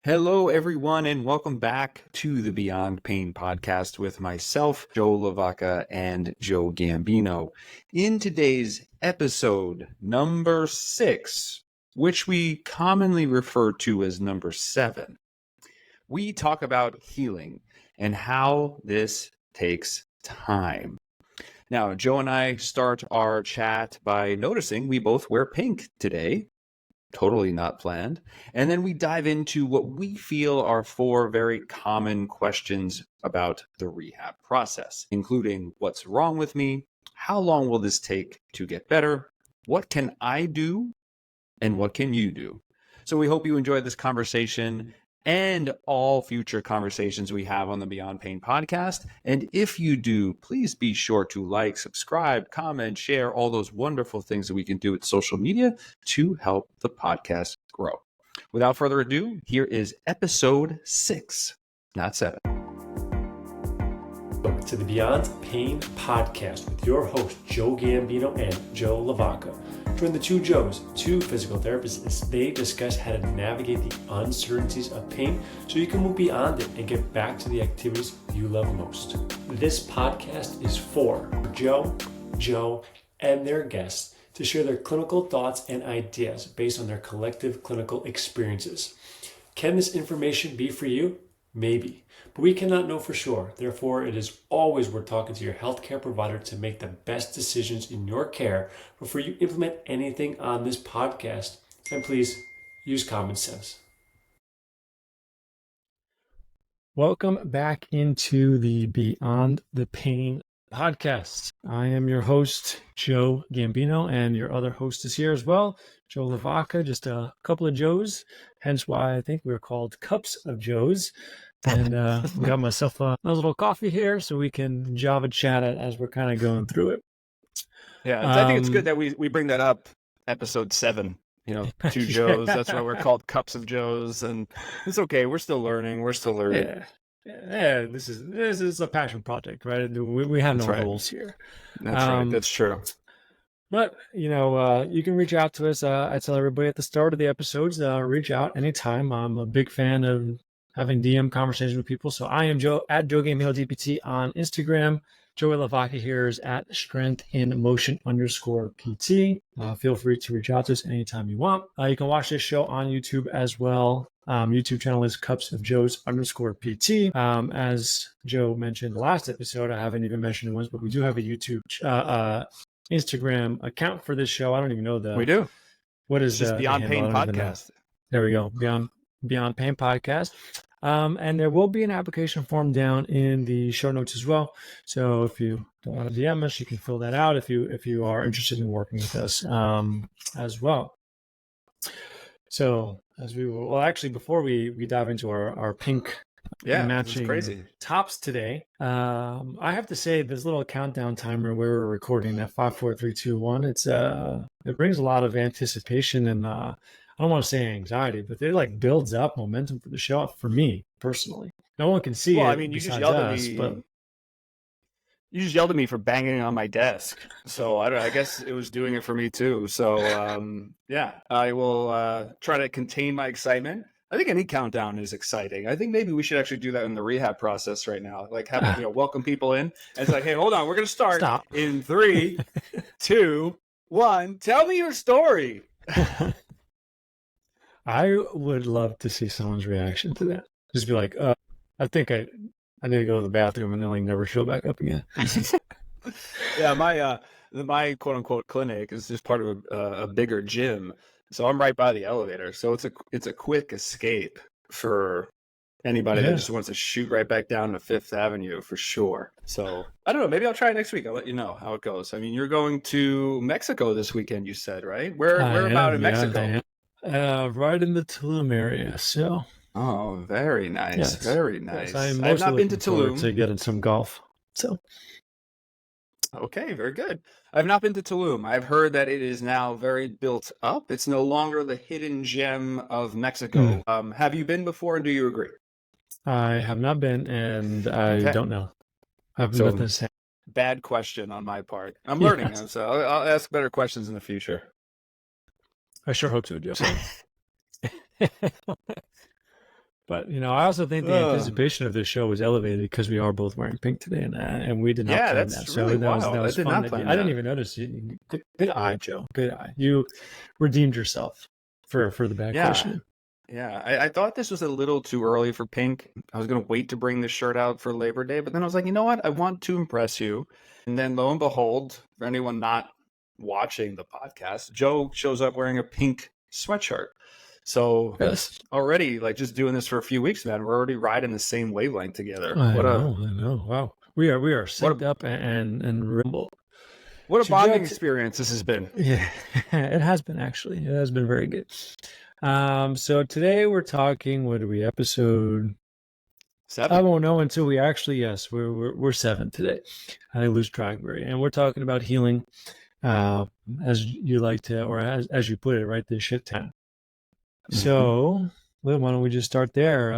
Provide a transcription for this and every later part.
Hello, everyone, and welcome back to the Beyond Pain podcast with myself, Joe LaVacca and Joe Gambino. In today's episode, number 6, which we commonly refer to as number 7, we talk about healing and how this takes time. Now, Joe and I start our chat by noticing we both wear pink today. Totally not planned. And then we dive into what we feel are 4 very common questions about the rehab process, including what's wrong with me, how long will this take to get better, what can I do, and what can you do? So we hope you enjoy this conversation and all future conversations we have on the Beyond Pain podcast. And if you do, please be sure to like, subscribe, comment, share, all those wonderful things that we can do with social media to help the podcast grow. Without further ado, here is episode 6, not 7. Welcome to the Beyond Pain podcast with your host, Joe Gambino and Joe LaVacca. Join the two Joes, two physical therapists, as they discuss how to navigate the uncertainties of pain so you can move beyond it and get back to the activities you love most. This podcast is for Joe, and their guests to share their clinical thoughts and ideas based on their collective clinical experiences. Can this information be for you? Maybe, but we cannot know for sure. Therefore, it is always worth talking to your healthcare provider to make the best decisions in your care before you implement anything on this podcast. And please use common sense. Welcome back into the Beyond the Pain podcast. I am your host, Joe Gambino, and your other host is here as well, Joe LaVacca, just a couple of Joes, hence why I think we're called Cups of Joes. And got myself a nice little coffee here so we can Java chat it as we're kind of going through it. Yeah, I think it's good that we bring that up, episode 7. Two Joes. That's why we're called Cups of Joes, and it's okay. We're still learning. Yeah. This is a passion project, right? We have no rules here. That's right. That's true. But you can reach out to us. I tell everybody at the start of the episodes, reach out anytime. I'm a big fan of having DM conversations with people. So I am Joe at Joe Gambino DPT on Instagram. Joey LaVacca here is at strengthinmotion_PT. Feel free to reach out to us anytime you want. You can watch this show on YouTube as well. YouTube channel is Cups of Joe's _PT. As Joe mentioned the last episode, I haven't even mentioned it once, but we do have a YouTube Instagram account for this show. I don't even know We do. What is just Beyond Pain podcast? There we go. Beyond Pain podcast. And there will be an application form down in the show notes as well. So if you DM us, you can fill that out if you are interested in working with us as well. So actually, before we dive into our pink matching tops today, I have to say this little countdown timer where we're recording at 5, 4, 3, 2, 1. It brings a lot of anticipation and I don't want to say anxiety, but it builds up momentum for the show for me personally. No one can see it. I mean, you just yelled at me. But you just yelled at me for banging on my desk, so I guess it was doing it for me too. So I will try to contain my excitement. I think any countdown is exciting. I think maybe we should actually do that in the rehab process right now. Welcome people in. And it's like, hey, hold on, we're gonna start in 3, 2, 1. Tell me your story. I would love to see someone's reaction to that. Just be like, I think I need to go to the bathroom and then never show back up again. Yeah, my quote unquote clinic is just part of a bigger gym. So I'm right by the elevator. So it's a quick escape for anybody that just wants to shoot right back down to Fifth Avenue for sure. So I don't know, maybe I'll try it next week. I'll let you know how it goes. I mean, you're going to Mexico this weekend, you said, right? Where about in Mexico? Right in the Tulum area. So. Oh, very nice. Yes. Very nice. Yes, I've not been to Tulum. To get in some golf. So. Okay, very good. I've not been to Tulum. I've heard that it is now very built up. It's no longer the hidden gem of Mexico. Have you been before, and do you agree? I have not been, and I don't know. I've nothing to say. Bad question on my part. I'm learning, so I'll ask better questions in the future. I sure hope so, Joe. But I also think the anticipation of this show was elevated because we are both wearing pink today, and we did not plan that's that. really So that wild. was I did fun. not plan I didn't that. even notice you. Good eye, Joe. Good eye. You redeemed yourself for the bad question. Yeah, I thought this was a little too early for pink. I was going to wait to bring this shirt out for Labor Day, but then I was like, you know what? I want to impress you. And then lo and behold, for anyone not watching the podcast, Joe shows up wearing a pink sweatshirt. So Yes. already, like, just doing this for a few weeks, man, we're already riding the same wavelength together. I know. Wow. We are synced up and rimble. What a bonding experience this has been. Yeah, it has been, actually. It has been very good. So today we're talking, what are we, episode 7? I won't know until we actually, yes, we're 7 today. I lose track, and we're talking about healing, as you like to, or as you put it, right, the shit town. So, well, why don't we just start there?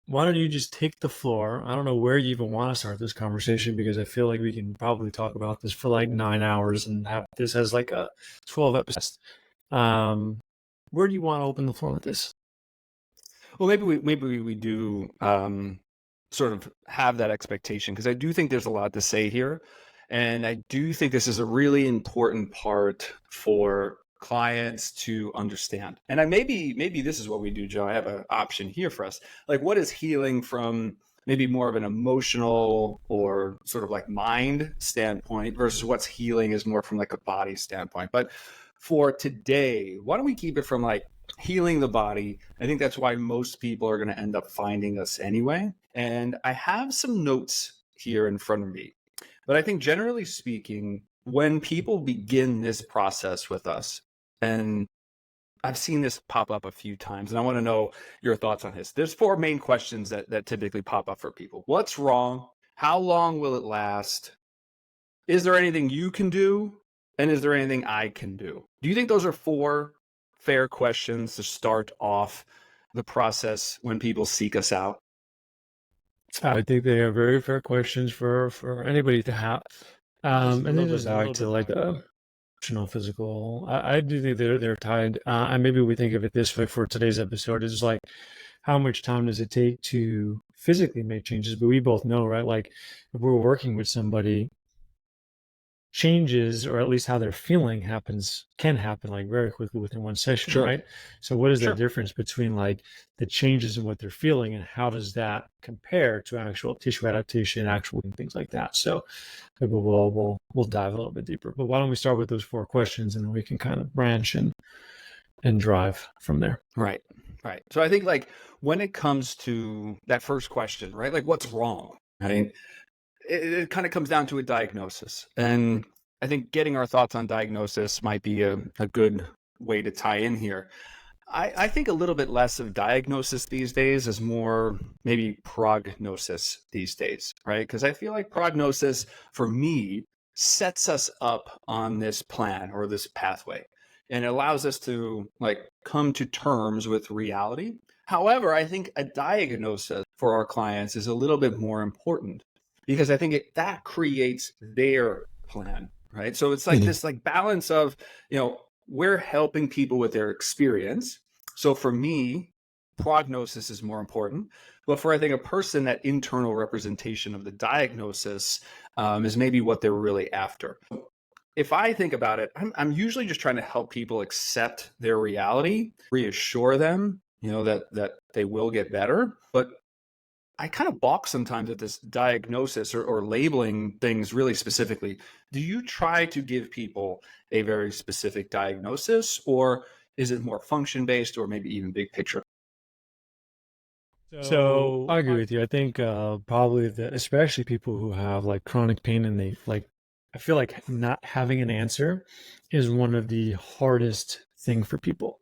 Why don't you just take the floor? I don't know where you even want to start this conversation, because I feel like we can probably talk about this for like 9 hours and have this as like a 12 episode. Where do you want to open the floor with this? Well, maybe we do sort of have that expectation, because I do think there's a lot to say here, and I do think this is a really important part for clients to understand. And maybe this is what we do, Joe. I have an option here for us. Like, what is healing from maybe more of an emotional or sort of like mind standpoint versus what's healing is more from like a body standpoint. But for today, why don't we keep it from like healing the body? I think that's why most people are going to end up finding us anyway. And I have some notes here in front of me. But I think generally speaking, when people begin this process with us, and I've seen this pop up a few times, and I want to know your thoughts on this. There's 4 main questions that typically pop up for people. What's wrong? How long will it last? Is there anything you can do? And is there anything I can do? Do you think those are 4 fair questions to start off the process when people seek us out? I think they are very fair questions for anybody to have. And then just back to like emotional, physical. I do think they're tied. And maybe we think of it this way for today's episode: is like, how much time does it take to physically make changes? But we both know, right? Like, if we're working with somebody, changes, or at least how they're feeling, can happen like very quickly within one session. Sure. Right? So what is that difference between like the changes in what they're feeling, and how does that compare to actual tissue adaptation, actual things like that? So maybe we'll dive a little bit deeper. But why don't we start with those 4 questions, and then we can kind of branch and drive from there. Right. So I think like when it comes to that first question, right? Like, what's wrong? Right? It kind of comes down to a diagnosis. And I think getting our thoughts on diagnosis might be a good way to tie in here. I think a little bit less of diagnosis these days is more maybe prognosis these days, right? Because I feel like prognosis for me sets us up on this plan or this pathway, and it allows us to like come to terms with reality. However, I think a diagnosis for our clients is a little bit more important, because I think that creates their plan, right? So it's like this like balance of, we're helping people with their experience. So for me, prognosis is more important. But for, I think, a person, that internal representation of the diagnosis is maybe what they're really after. If I think about it, I'm usually just trying to help people accept their reality, reassure them, that they will get better. But I kind of balk sometimes at this diagnosis or labeling things really specifically. Do you try to give people a very specific diagnosis, or is it more function-based, or maybe even big picture? So I agree with you. I think probably especially people who have like chronic pain, and I feel like not having an answer is one of the hardest thing for people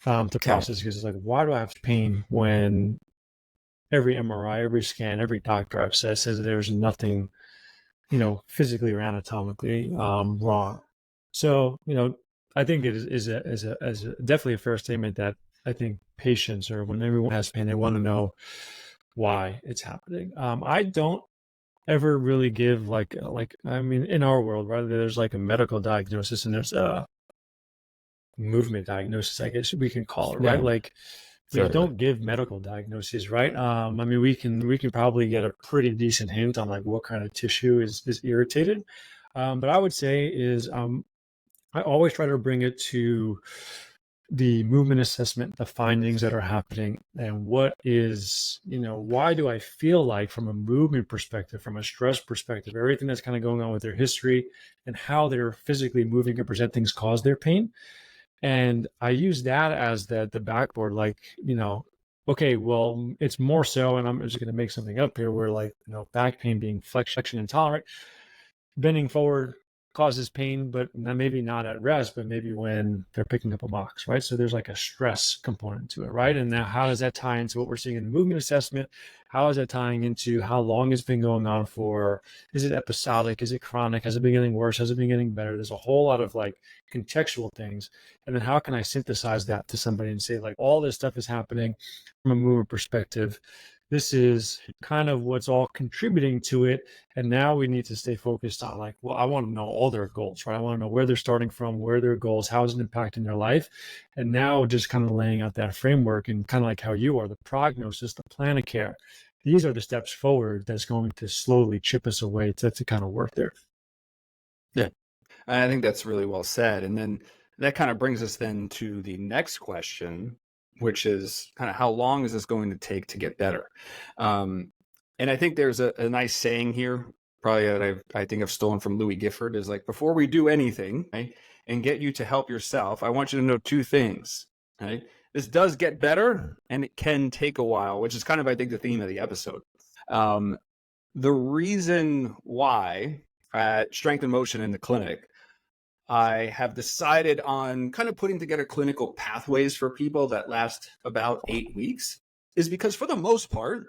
to process, because it's like, why do I have pain when every MRI, every scan, every doctor I've says there's nothing, physically or anatomically wrong. So, I think it is definitely a fair statement that I think patients, or when everyone has pain, they want to know why it's happening. I don't ever really give in our world, rather, there's like a medical diagnosis and there's a movement diagnosis, I guess we can call it, right? Like we don't give medical diagnoses, right? I mean, we can probably get a pretty decent hint on like what kind of tissue is irritated. But I would say is I always try to bring it to the movement assessment, the findings that are happening, and what is, why do I feel like from a movement perspective, from a stress perspective, everything that's kind of going on with their history and how they're physically moving and present things cause their pain. And I use that as the backboard, like, okay, well, it's more so, and I'm just going to make something up here where like, back pain being flexion intolerant, bending forward causes pain, but maybe not at rest, but maybe when they're picking up a box, right? So there's like a stress component to it, right? And now how does that tie into what we're seeing in the movement assessment? How is that tying into how long it's been going on for? Is it episodic? Is it chronic? Has it been getting worse? Has it been getting better? There's a whole lot of like contextual things. And then how can I synthesize that to somebody and say like, all this stuff is happening from a movement perspective. This is kind of what's all contributing to it. And now we need to stay focused on like, well, I want to know all their goals, right? I want to know where they're starting from, where their goals, how is it impacting their life? And now just kind of laying out that framework and kind of like how you are, the prognosis, the plan of care. These are the steps forward that's going to slowly chip us away to kind of work there. Yeah, I think that's really well said. And then that kind of brings us then to the next question, which is kind of how long is this going to take to get better? And I think there's a nice saying here, probably that I think I've stolen from Louis Gifford, is like, before we do anything, right, and get you to help yourself, I want you to know two things, right? This does get better and it can take a while, which is kind of, I think, the theme of the episode. The reason why at Strength and Motion in the clinic, I have decided on kind of putting together clinical pathways for people that last about 8 weeks is because for the most part,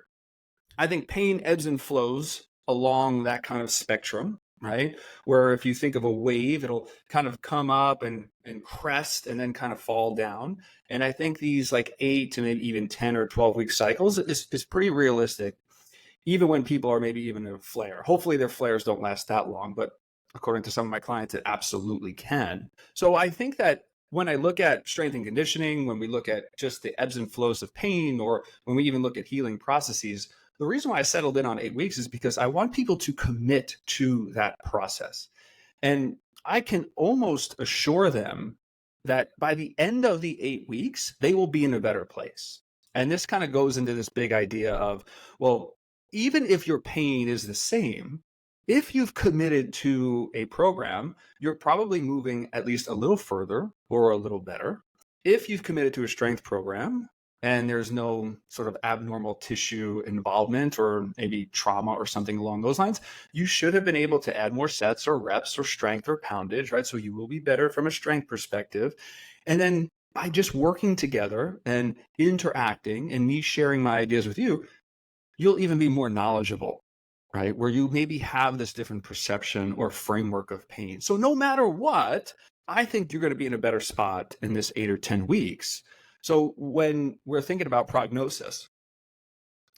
I think pain ebbs and flows along that kind of spectrum, right? Where if you think of a wave, it'll kind of come up and crest and then kind of fall down. And I think these like 8 to maybe even 10 or 12-week cycles is pretty realistic, even when people are maybe even in a flare. Hopefully their flares don't last that long, but according to some of my clients, it absolutely can. So I think that when I look at strength and conditioning, when we look at just the ebbs and flows of pain, or when we even look at healing processes, the reason why I settled in on 8 weeks is because I want people to commit to that process. And I can almost assure them that by the end of the 8 weeks, they will be in a better place. And this kind of goes into this big idea of, well, even if your pain is the same, if you've committed to a program, you're probably moving at least a little further or a little better. If you've committed to a strength program and there's no sort of abnormal tissue involvement or maybe trauma or something along those lines, you should have been able to add more sets or reps or strength or poundage, right? So you will be better from a strength perspective. And then by just working together and interacting and me sharing my ideas with you, you'll even be more knowledgeable, right? Where you maybe have this different perception or framework of pain. So no matter what, I think you're going to be in a better spot in this 8 or 10 weeks. So when we're thinking about prognosis,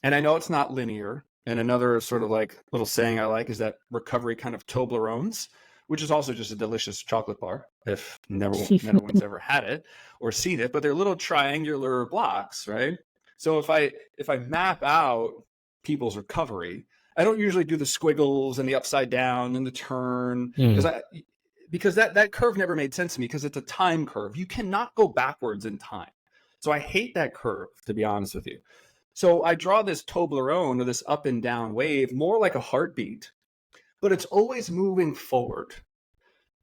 and I know it's not linear, and another sort of like little saying I like is that recovery kind of Toblerones, which is also just a delicious chocolate bar, if never one's ever had it or seen it, but they're little triangular blocks, right? So if I map out people's recovery, I don't usually do the squiggles and the upside down and the turn because that curve never made sense to me because it's a time curve. You cannot go backwards in time. So I hate that curve, to be honest with you. So I draw this Toblerone or this up and down wave more like a heartbeat, but it's always moving forward.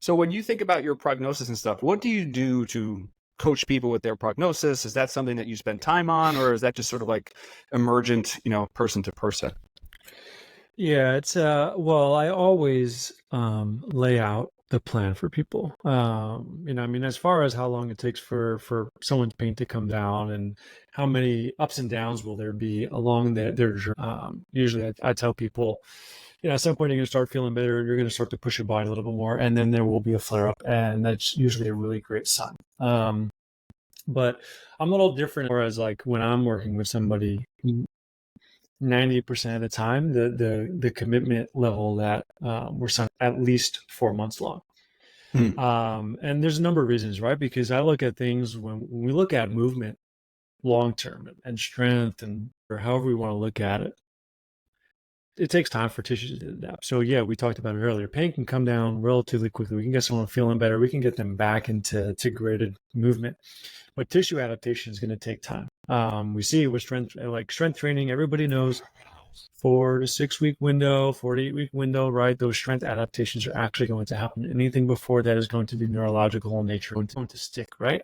So when you think about your prognosis and stuff, what do you do to coach people with their prognosis? Is that something that you spend time on, or is that just sort of like emergent, person to person? Yeah, it's well, I always lay out the plan for people. I mean, as far as how long it takes for someone's pain to come down and how many ups and downs will there be along their journey. Usually I tell people, at some point you're going to start feeling better, you're going to start to push your body a little bit more, and then there will be a flare up, and that's usually a really great sign. But I'm a little different as far as like when I'm working with somebody, 90% of the time, the commitment level that we're signing at least 4 months long. And there's a number of reasons, right? Because I look at things when we look at movement, long-term and strength, and or however we want to look at it, it takes time for tissues to adapt. So yeah, we talked about it earlier. Pain can come down relatively quickly. We can get someone feeling better. We can get them back into graded movement. But tissue adaptation is going to take time. We see with strength training, everybody knows 4 to 6 week window, 4 to 8 week window, right? Those strength adaptations are actually going to happen. Anything before that is going to be neurological in nature, going to stick, right?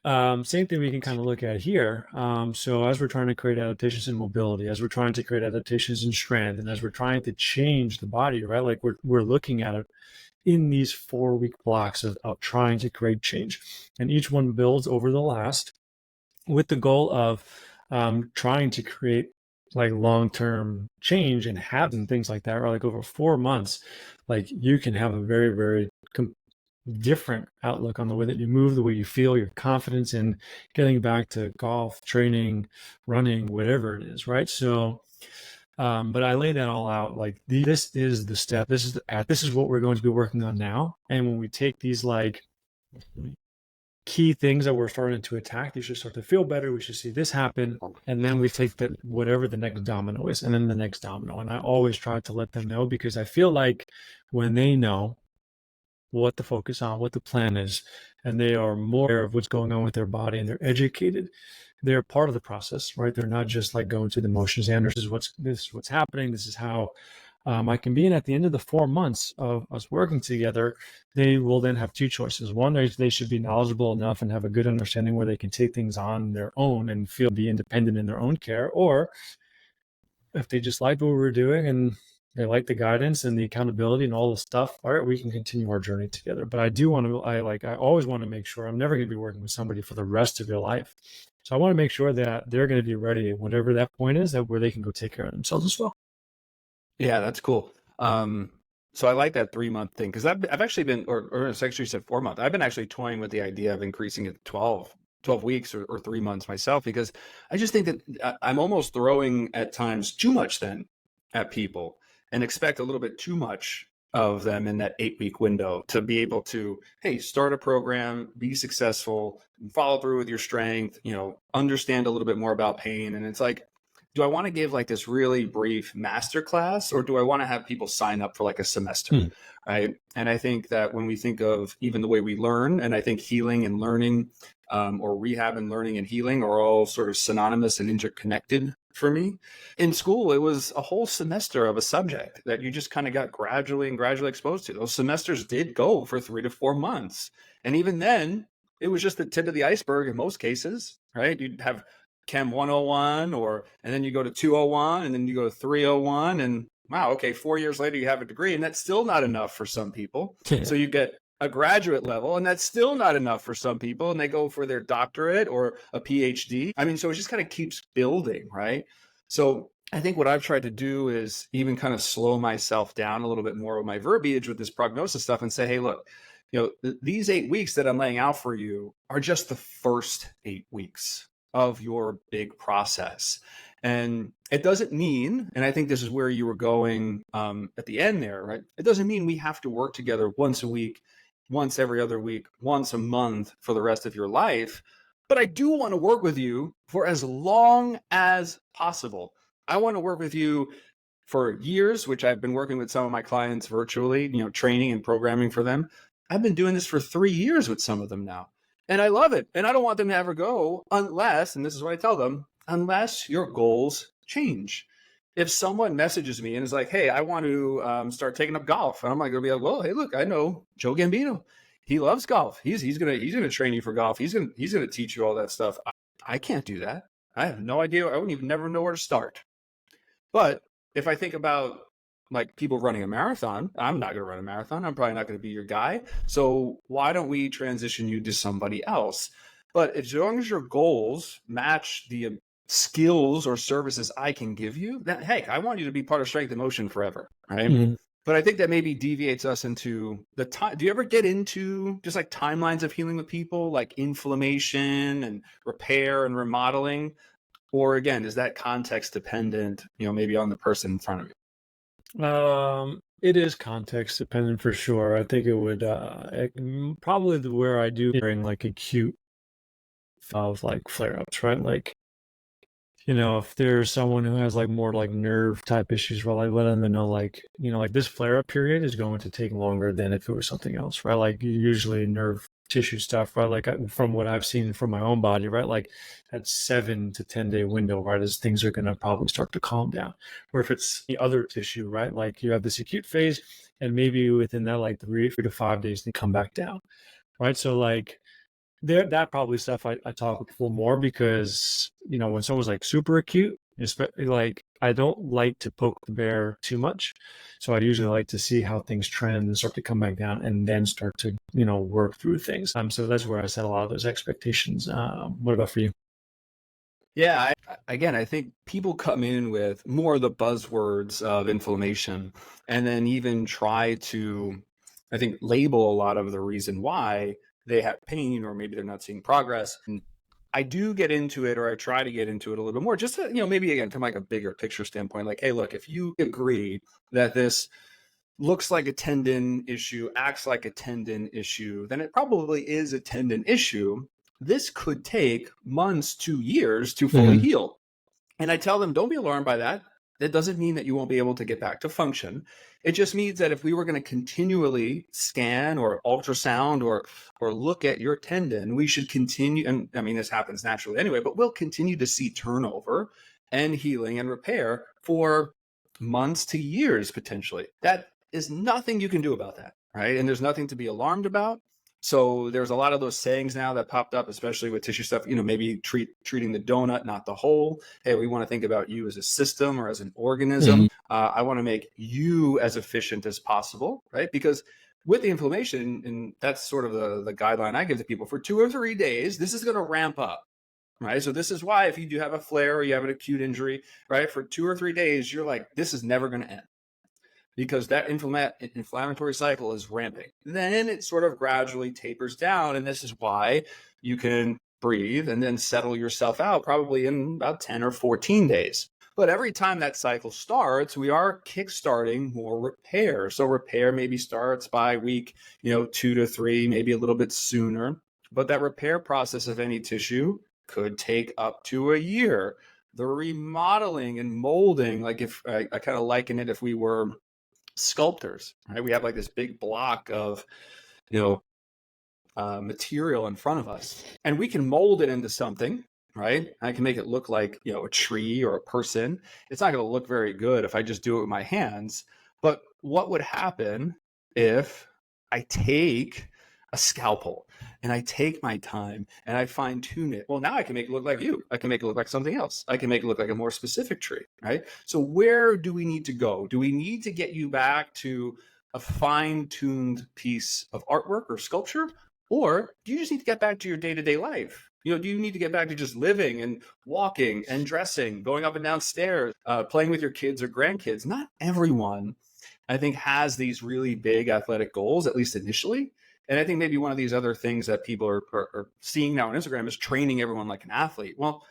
Same thing we can kind of look at here. So as we're trying to create adaptations in mobility, as we're trying to create adaptations in strength, and as we're trying to change the body, right? Like we're looking at it in these 4-week blocks of trying to create change. And each one builds over the last with the goal of trying to create like long-term change and habits and things like that, or like over 4 months, like you can have a very, very different outlook on the way that you move, the way you feel, your confidence in getting back to golf, training, running, whatever it is, right? So, but I lay that all out like this is the step. This is what we're going to be working on now. And when we take these like key things that we're starting to attack, you should start to feel better. We should see this happen. And then we take that whatever the next domino is, and then the next domino. And I always try to let them know, because I feel like when they know what to focus on, what the plan is, and they are more aware of what's going on with their body, and they're educated, they're part of the process, right? They're not just like going through the motions, and this is what's happening. This is how I can be. And at the end of the 4 months of us working together, they will then have two choices. One, they should be knowledgeable enough and have a good understanding where they can take things on their own and be independent in their own care. Or if they just like what we're doing and they like the guidance and the accountability and all the stuff, all right, we can continue our journey together. But I always want to make sure I'm never going to be working with somebody for the rest of their life. So I want to make sure that they're going to be ready, whatever that point is, that where they can go take care of themselves as well. Yeah, that's cool. So I like that 3-month thing, because I've actually been, or it's actually said 4 months. I've been actually toying with the idea of increasing it to 12 weeks or 3 months myself, because I just think that I'm almost throwing at times too much then at people and expect a little bit too much of them in that 8-week window to be able to, hey, start a program, be successful, follow through with your strength, understand a little bit more about pain. And it's like, do I want to give like this really brief masterclass, or do I want to have people sign up for like a semester? Right. And I think that when we think of even the way we learn, and I think healing and learning, or rehab and learning and healing are all sort of synonymous and interconnected for me. In school, it was a whole semester of a subject that you just kind of got gradually exposed to. Those semesters did go for 3 to 4 months. And even then, it was just the tip of the iceberg in most cases, right? You'd have Chem 101, and then you go to 201, and then you go to 301, and wow, okay, 4 years later you have a degree, and that's still not enough for some people. Yeah. So you get a graduate level, and that's still not enough for some people, and they go for their doctorate or a PhD. I mean, so it just kind of keeps building, right? So I think what I've tried to do is even kind of slow myself down a little bit more with my verbiage with this prognosis stuff and say, hey, look, these 8 weeks that I'm laying out for you are just the first 8 weeks of your big process. And it doesn't mean, and I think this is where you were going at the end there, right? It doesn't mean we have to work together once a week, once every other week, once a month for the rest of your life. But I do want to work with you for as long as possible. I want to work with you for years, which I've been working with some of my clients virtually, training and programming for them. I've been doing this for 3 years with some of them now. And I love it. And I don't want them to ever go unless, and this is what I tell them, unless your goals change. If someone messages me and is like, hey, I want to start taking up golf. And I'm like, going to be like, well, hey, look, I know Joe Gambino. He loves golf. He's gonna train you for golf. He's gonna teach you all that stuff. I can't do that. I have no idea. I wouldn't even never know where to start. But if I think about like people running a marathon, I'm not going to run a marathon. I'm probably not going to be your guy. So why don't we transition you to somebody else? But as long as your goals match the skills or services I can give you, then hey, I want you to be part of Strength in Motion forever, right? Mm-hmm. But I think that maybe deviates us into the time. Do you ever get into just like timelines of healing with people, like inflammation and repair and remodeling? Or again, is that context dependent, maybe on the person in front of you? It is context dependent for sure. I think it would probably where I do during like acute of like flare-ups, right? Like, if there's someone who has like more like nerve type issues, right, like let them know like, like this flare-up period is going to take longer than if it was something else, right? Like usually nerve tissue stuff, right? Like from what I've seen from my own body, right? Like that 7 to 10 day window, right? As things are going to probably start to calm down. Or if it's the other tissue, right? Like you have this acute phase and maybe within that like 3 to 5 days, they come back down, right? So like, that probably stuff I talk with people more because when someone's like super acute, like I don't like to poke the bear too much, so I'd usually like to see how things trend and start to come back down, and then start to work through things. So that's where I set a lot of those expectations. What about for you? Yeah, again, I think people come in with more of the buzzwords of inflammation and then even try to, I think, label a lot of the reason why they have pain or maybe they're not seeing progress. And I do get into it, or I try to get into it a little bit more, just to, maybe again, from like a bigger picture standpoint, like, hey, look, if you agree that this looks like a tendon issue, acts like a tendon issue, then it probably is a tendon issue. This could take months to years to fully heal. And I tell them, don't be alarmed by that. That doesn't mean that you won't be able to get back to function. It just means that if we were going to continually scan or ultrasound or look at your tendon, we should continue. And I mean, this happens naturally anyway, but we'll continue to see turnover and healing and repair for months to years potentially. That is nothing you can do about that, right? And there's nothing to be alarmed about. So there's a lot of those sayings now that popped up, especially with tissue stuff, maybe treating the donut, not the whole. Hey, we want to think about you as a system or as an organism. I want to make you as efficient as possible, right? Because with the inflammation, and that's sort of the guideline I give to people, for 2 or 3 days, this is going to ramp up. Right. So this is why if you do have a flare or you have an acute injury, right, for 2 or 3 days, you're like, this is never going to end, because that inflammatory cycle is ramping. Then it sort of gradually tapers down. And this is why you can breathe and then settle yourself out probably in about 10 or 14 days. But every time that cycle starts, we are kickstarting more repair. So repair maybe starts by week, 2 to 3, maybe a little bit sooner. But that repair process of any tissue could take up to a year. The remodeling and molding, like if I kind of liken it, if we were sculptors, right? We have like this big block of, material in front of us, and we can mold it into something, right? I can make it look like, a tree or a person. It's not going to look very good if I just do it with my hands. But what would happen if I take a scalpel and I take my time and I fine tune it? Well, now I can make it look like you. I can make it look like something else. I can make it look like a more specific tree, right? So where do we need to go? Do we need to get you back to a fine-tuned piece of artwork or sculpture? Or do you just need to get back to your day-to-day life? Do you need to get back to just living and walking and dressing, going up and down stairs, playing with your kids or grandkids? Not everyone, I think, has these really big athletic goals, at least initially. And I think maybe one of these other things that people are seeing now on Instagram is training everyone like an athlete. Well,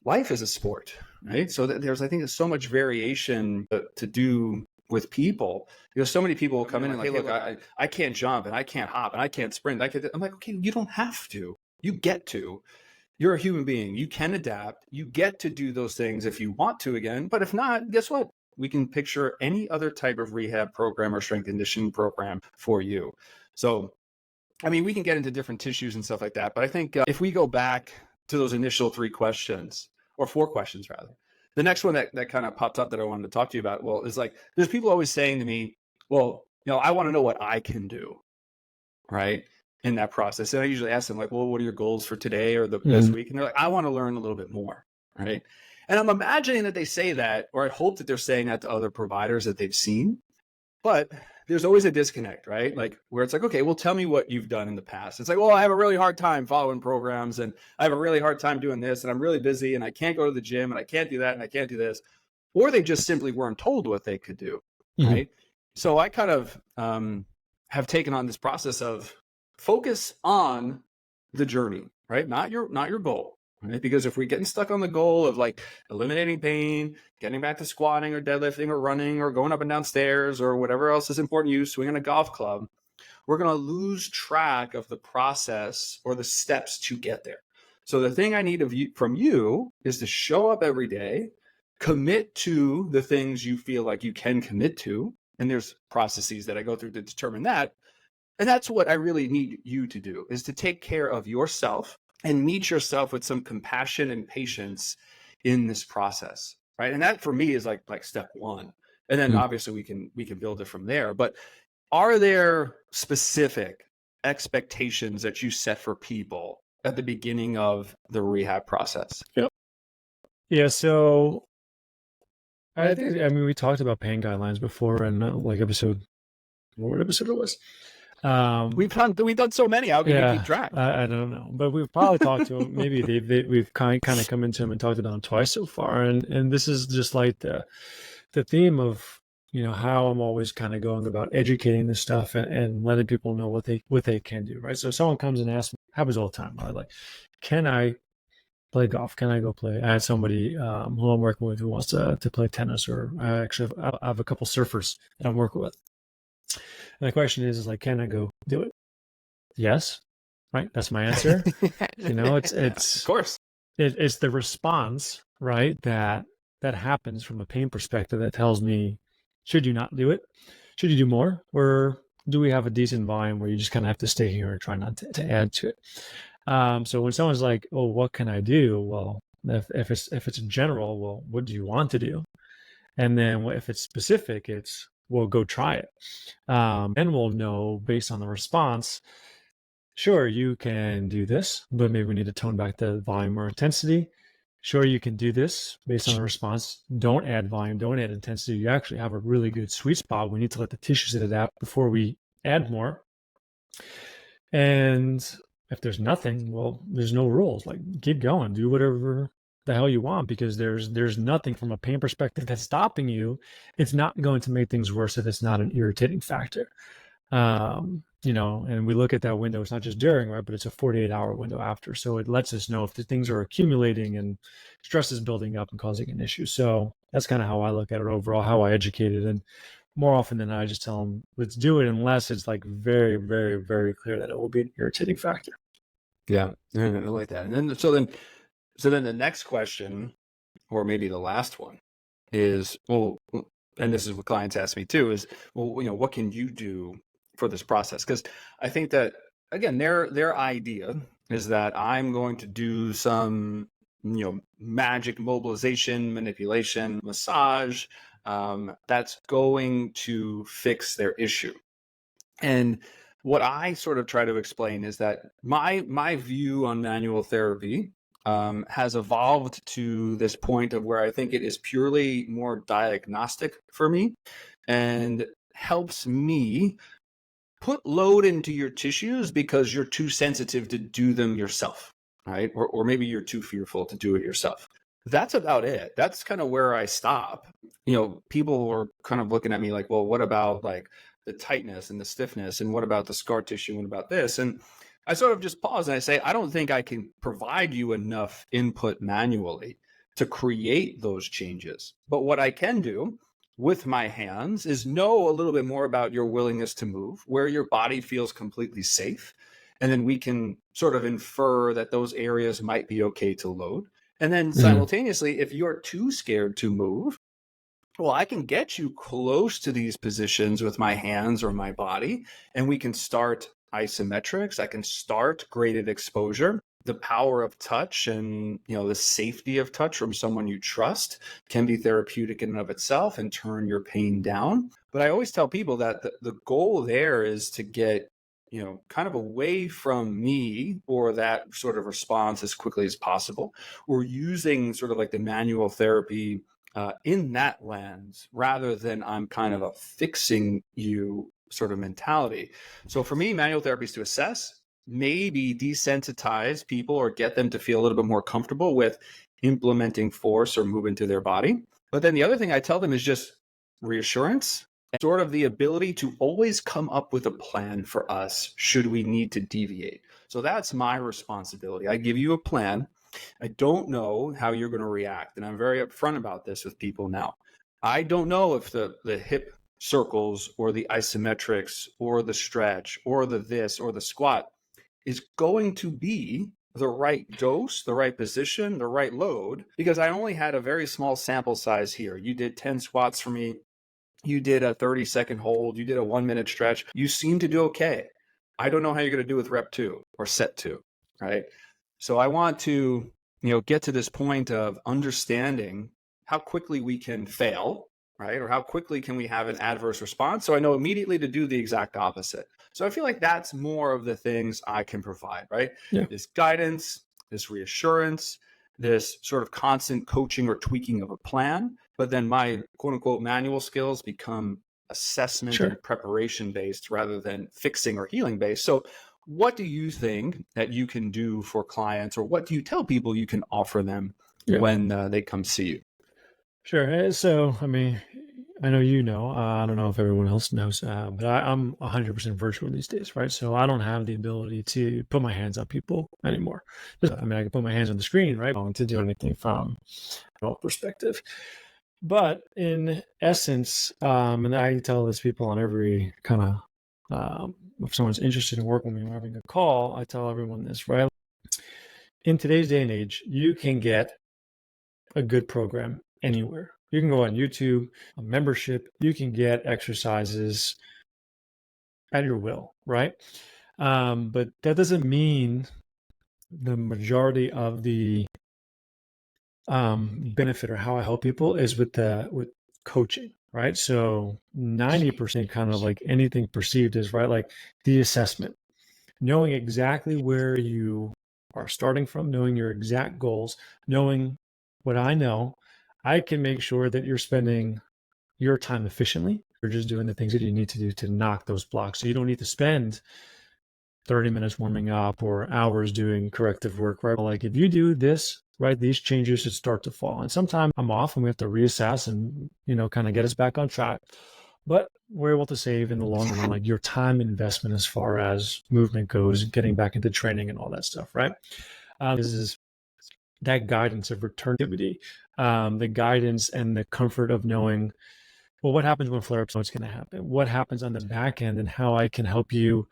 life is a sport, right? So there's, I think, there's so much variation to do with people. So many people will come in and like, hey, look, I can't jump and I can't hop and I can't sprint. I'm like, okay, you don't have to. You get to. You're a human being. You can adapt. You get to do those things if you want to again. But if not, guess what? We can picture any other type of rehab program or strength conditioning program for you. So, I mean, we can get into different tissues and stuff like that. But I think if we go back to those initial 3 questions, or 4 questions rather, the next one that kind of popped up that I wanted to talk to you about, well, is like, there's people always saying to me, well, I want to know what I can do, right, in that process. And I usually ask them like, well, what are your goals for today or this week? And they're like, I want to learn a little bit more, right? And I'm imagining that they say that, or I hope that they're saying that to other providers that they've seen. But there's always a disconnect, right? Like where it's like, okay, well, tell me what you've done in the past. It's like, well, I have a really hard time following programs and I have a really hard time doing this and I'm really busy and I can't go to the gym and I can't do that and I can't do this. Or they just simply weren't told what they could do, right? So I kind of have taken on this process of focus on the journey, right? Not your goal. Right? Because if we're getting stuck on the goal of like eliminating pain, getting back to squatting or deadlifting or running or going up and down stairs or whatever else is important to you, swinging a golf club, we're going to lose track of the process or the steps to get there. So the thing I need from you is to show up every day, commit to the things you feel like you can commit to. And there's processes that I go through to determine that. And that's what I really need you to do, is to take care of yourself and meet yourself with some compassion and patience in this process, right? And that for me is like step one. And then obviously we can build it from there. But are there specific expectations that you set for people at the beginning of the rehab process? Yep. Yeah. So I mean, we talked about pain guidelines before, and what episode it was. We've done so many. How can we keep track? I don't know, but we've probably talked to them. Maybe we've kind of come into them and talked about them twice so far, and this is just like the theme of how I'm always kind of going about educating this stuff and letting people know what they can do, right? So if someone comes and asks me, happens all the time, right? Like, can I play golf? Can I go play? I had somebody who I'm working with who wants to play tennis, or I have a couple surfers that I'm working with. And the question is like, can I go do it? Yes, right? That's my answer. It's of course. It's the response, right? That happens from a pain perspective that tells me, should you not do it? Should you do more? Or do we have a decent volume where you just kind of have to stay here and try not to add to it? So when someone's like, oh, what can I do? Well, if it's in general, well, what do you want to do? And then if it's specific, it's, well, go try it. And we'll know based on the response, sure, you can do this, but maybe we need to tone back the volume or intensity. Sure, you can do this based on the response. Don't add volume, don't add intensity. You actually have a really good sweet spot. We need to let the tissues adapt before we add more. And if there's nothing, well, there's no rules. Like, keep going, do whatever the hell you want, because there's nothing from a pain perspective that's stopping you. It's not going to make things worse if it's not an irritating factor. And we look at that window, it's not just during, right, but it's a 48-hour window after. So it lets us know if the things are accumulating and stress is building up and causing an issue. So that's kind of how I look at it overall, how I educate it. And more often than not, I just tell them, let's do it, unless it's like very, very, very clear that it will be an irritating factor. Yeah, I like that. And then so then the next question, or maybe the last one, is, well, and this is what clients ask me too, is, well, what can you do for this process? Because I think that, again, their idea is that I'm going to do some magic mobilization, manipulation, massage that's going to fix their issue. And what I sort of try to explain is that my view on manual therapy has evolved to this point of where I think it is purely more diagnostic for me and helps me put load into your tissues because you're too sensitive to do them yourself, right? Or maybe you're too fearful to do it yourself. That's about it. That's kind of where I stop. People are kind of looking at me like, well, what about like the tightness and the stiffness? And what about the scar tissue? And about this? And I sort of just pause and I say, I don't think I can provide you enough input manually to create those changes. But what I can do with my hands is know a little bit more about your willingness to move, where your body feels completely safe. And then we can sort of infer that those areas might be okay to load. And then simultaneously, if you're too scared to move, well, I can get you close to these positions with my hands or my body, and we can start isometrics. I can start graded exposure. The power of touch and the safety of touch from someone you trust can be therapeutic in and of itself and turn your pain down. But I always tell people that the goal there is to get kind of away from me or that sort of response as quickly as possible. We're using sort of like the manual therapy in that lens, rather than I'm kind of a fixing you sort of mentality. So for me, manual therapy is to assess, maybe desensitize people or get them to feel a little bit more comfortable with implementing force or movement to their body. But then the other thing I tell them is just reassurance, and sort of the ability to always come up with a plan for us should we need to deviate. So that's my responsibility. I give you a plan. I don't know how you're going to react. And I'm very upfront about this with people now. I don't know if the hip circles or the isometrics or the stretch or the this or the squat is going to be the right dose, the right position, the right load, because I only had a very small sample size here. You did 10 squats for me. You did a 30-second hold. You did a 1-minute stretch. You seem to do okay. I don't know how you're going to do with rep 2 or set 2, right? So I want to, get to this point of understanding how quickly we can fail, right? Or how quickly can we have an adverse response? So I know immediately to do the exact opposite. So I feel like that's more of the things I can provide, right? Yeah. This guidance, this reassurance, this sort of constant coaching or tweaking of a plan. But then my quote unquote manual skills become assessment and preparation based rather than fixing or healing based. So what do you think that you can do for clients, or what do you tell people you can offer them when they come see you? Sure. So, I mean, I know I don't know if everyone else knows, but I'm 100% virtual these days, right? So I don't have the ability to put my hands on people anymore. I mean, I can put my hands on the screen, right, to do anything from a perspective. But in essence, and I tell this people on every kind of, if someone's interested in working with me or having a call, I tell everyone this, right? In today's day and age, you can get a good program anywhere. You can go on YouTube, a membership, you can get exercises at your will, right? But that doesn't mean the majority of the benefit or how I help people is with coaching, right? So 90% kind of like anything perceived is right, like the assessment, knowing exactly where you are starting from, knowing your exact goals, knowing what I know, I can make sure that you're spending your time efficiently. You're just doing the things that you need to do to knock those blocks. So you don't need to spend 30 minutes warming up or hours doing corrective work, right? Like if you do this, right, these changes should start to fall. And sometimes I'm off and we have to reassess and, kind of get us back on track. But we're able to save in the long run, like your time investment as far as movement goes, getting back into training and all that stuff, right? This is that guidance of return activity, the guidance and the comfort of knowing, well, what happens when flare-ups, what's going to happen? What happens on the back end, and how I can help you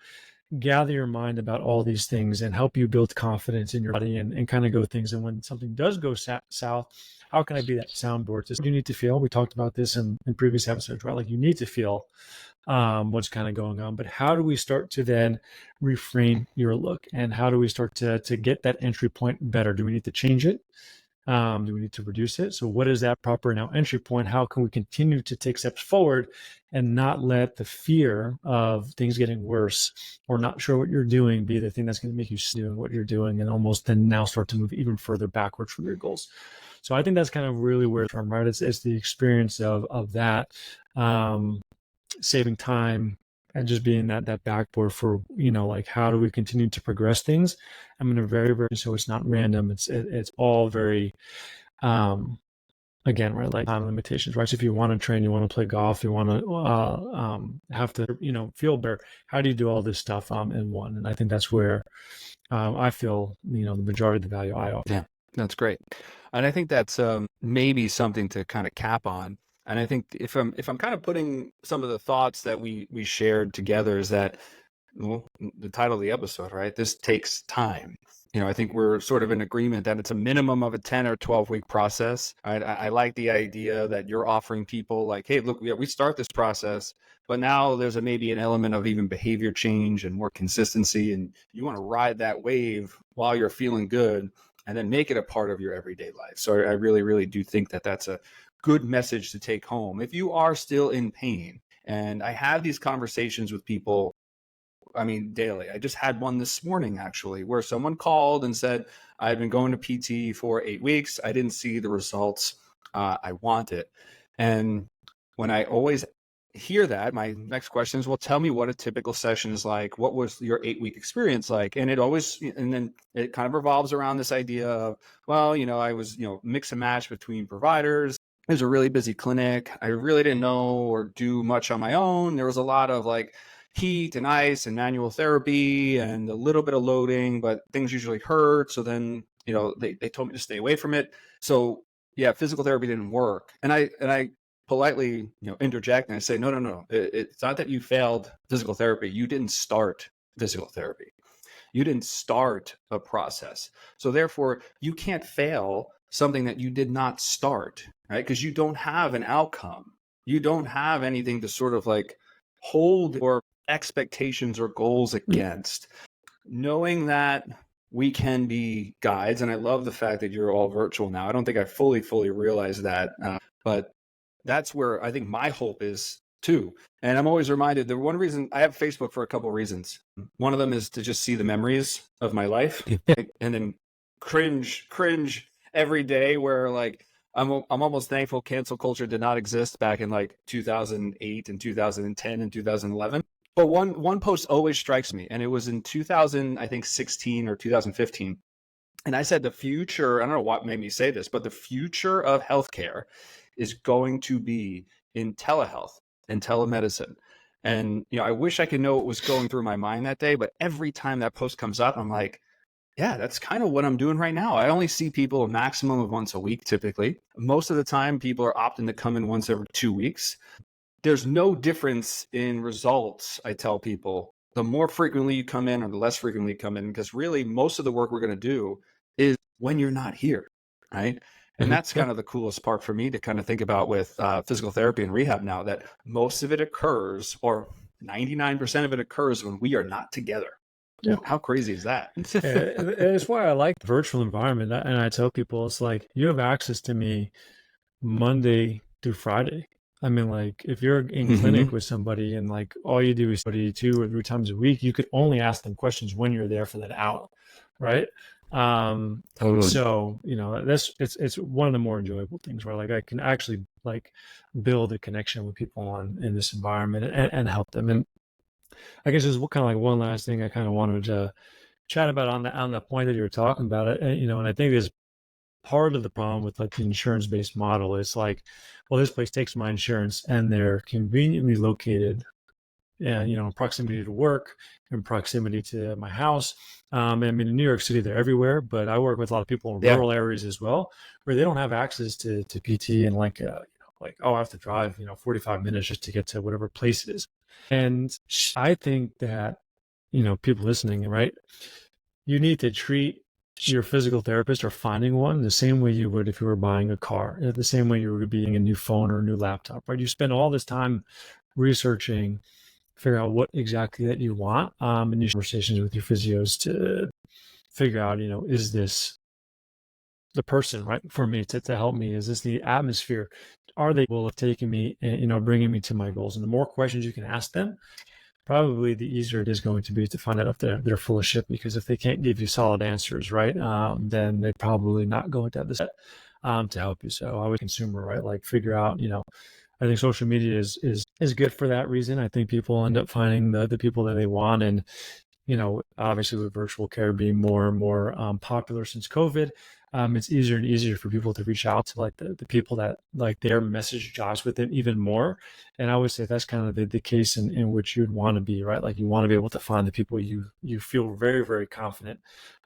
gather your mind about all these things and help you build confidence in your body and kind of go things. And when something does go south, how can I be that soundboard? You need to feel, we talked about this in previous episodes, right? Like you need to feel what's kind of going on, but how do we start to then reframe your look, and how do we start to get that entry point better? Do we need to change it? Do we need to reduce it? So what is that proper now entry point? How can we continue to take steps forward and not let the fear of things getting worse or not sure what you're doing be the thing that's going to make you doing what you're doing, and almost then now start to move even further backwards from your goals? So I think that's kind of really where it's from, right? It's the experience of that, saving time and just being that backboard for, like how do we continue to progress things? I'm in a very, so it's not random. It's all very, again, right, like time limitations, right? So if you want to train, you want to play golf, you want to have to, feel better. How do you do all this stuff in one? And I think that's where I feel, the majority of the value I offer. Yeah, that's great. And I think that's maybe something to kind of cap on. And I think if I'm kind of putting some of the thoughts that we shared together, is that, well, the title of the episode, right? This takes time. I think we're sort of in agreement that it's a minimum of a 10 or 12-week process. I like the idea that you're offering people like, hey, look, we start this process, but now there's maybe an element of even behavior change and more consistency. And you want to ride that wave while you're feeling good and then make it a part of your everyday life. So I really, really do think that that's a good message to take home if you are still in pain. And I have these conversations with people, daily. I just had one this morning, actually, where someone called and said, I've been going to PT for 8 weeks. I didn't see the results I wanted. And when I always hear that, my next question is, well, tell me what a typical session is like. What was your 8-week experience like? And then it kind of revolves around this idea of, well, I was, mix and match between providers. It was a really busy clinic. I really didn't know or do much on my own. There was a lot of like heat and ice and manual therapy and a little bit of loading, but things usually hurt. So then, they told me to stay away from it. So yeah, physical therapy didn't work. And I politely, interject and I say, no. It's not that you failed physical therapy. You didn't start physical therapy. You didn't start a process. So therefore, you can't fail something that you did not start, right? Because you don't have an outcome. You don't have anything to sort of like hold your expectations or goals against. Knowing that we can be guides, and I love the fact that you're all virtual now. I don't think I fully realized that, but that's where I think my hope is too. And I'm always reminded that one reason I have Facebook for a couple of reasons. One of them is to just see the memories of my life, and then cringe every day where like I'm almost thankful cancel culture did not exist back in like 2008 and 2010 and 2011. But one post always strikes me, and it was in 2000, I think 16 or 2015. And I said the future, I don't know what made me say this, but the future of healthcare is going to be in telehealth and telemedicine. And I wish I could know what was going through my mind that day, but every time that post comes up, I'm like, yeah, that's kind of what I'm doing right now. I only see people a maximum of once a week, typically. Most of the time, people are opting to come in once every 2 weeks. There's no difference in results, I tell people. The more frequently you come in or the less frequently you come in, because really most of the work we're going to do is when you're not here, right? And that's kind of the coolest part for me to kind of think about with physical therapy and rehab now, that most of it occurs, or 99% of it occurs when we are not together. Yeah. How crazy is that? It's why I like the virtual environment. And I tell people, it's like, you have access to me Monday through Friday. I mean, like, if you're in clinic with somebody and like all you do is study 2 or 3 times a week, you could only ask them questions when you're there for that hour, right? Totally. So, it's one of the more enjoyable things where like I can actually like build a connection with people in this environment and help them. And I guess there's kind of like one last thing I kind of wanted to chat about on the point that you were talking about it. And, and I think there's part of the problem with like the insurance-based model is like, well, this place takes my insurance and they're conveniently located, in proximity to work, in proximity to my house. I mean, in New York City, they're everywhere, but I work with a lot of people in rural areas as well, where they don't have access to PT and like, I have to drive, 45 minutes just to get to whatever place it is. And I think that, people listening, right, you need to treat your physical therapist or finding one the same way you would if you were buying a car, the same way you would be getting a new phone or a new laptop, right? You spend all this time researching, figure out what exactly that you want, and use conversations with your physios to figure out, is this the person, right, for me to help me? Is this the atmosphere? Are they capable of taking me and, bringing me to my goals? And the more questions you can ask them, probably the easier it is going to be to find out if they're full of shit, because if they can't give you solid answers, right, then they're probably not going to have the set to help you. So I would consumer, right, like figure out, I think social media is good for that reason. I think people end up finding the people that they want. And, obviously with virtual care being more and more popular since COVID, it's easier and easier for people to reach out to like the people that like their message jives with them even more. And I would say that's kind of the case in which you'd want to be, right? Like you want to be able to find the people you feel very, very confident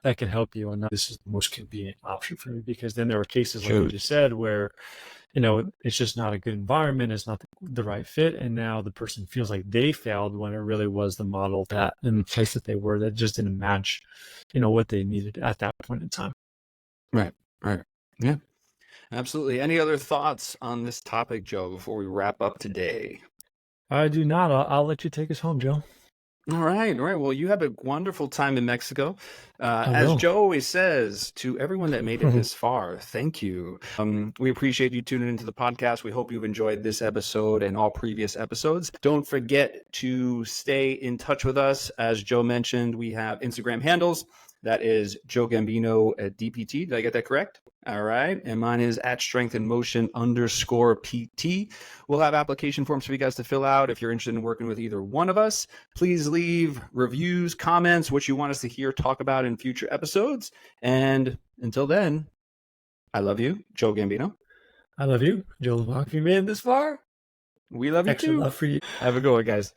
that can help you. And this is the most convenient option for me, because then there are cases like you just said where, it's just not a good environment. It's not the right fit. And now the person feels like they failed when it really was the model that in the place that they were that just didn't match, what they needed at that point in time. Right. Yeah, absolutely. Any other thoughts on this topic, Joe, before we wrap up today? I do not. I'll let you take us home, Joe. All right. Well, you have a wonderful time in Mexico. As Joe always says, to everyone that made it this far, thank you. We appreciate you tuning into the podcast. We hope you've enjoyed this episode and all previous episodes. Don't forget to stay in touch with us. As Joe mentioned, we have Instagram handles. That is Joe Gambino at DPT. Did I get that correct? All right. And mine is at strengthandmotion_PT. We'll have application forms for you guys to fill out. If you're interested in working with either one of us, please leave reviews, comments, what you want us to hear, talk about in future episodes. And until then, I love you, Joe Gambino. I love you, Joe LaVacca. If you made it this far, we love you too. Love for you. Have a good one, guys.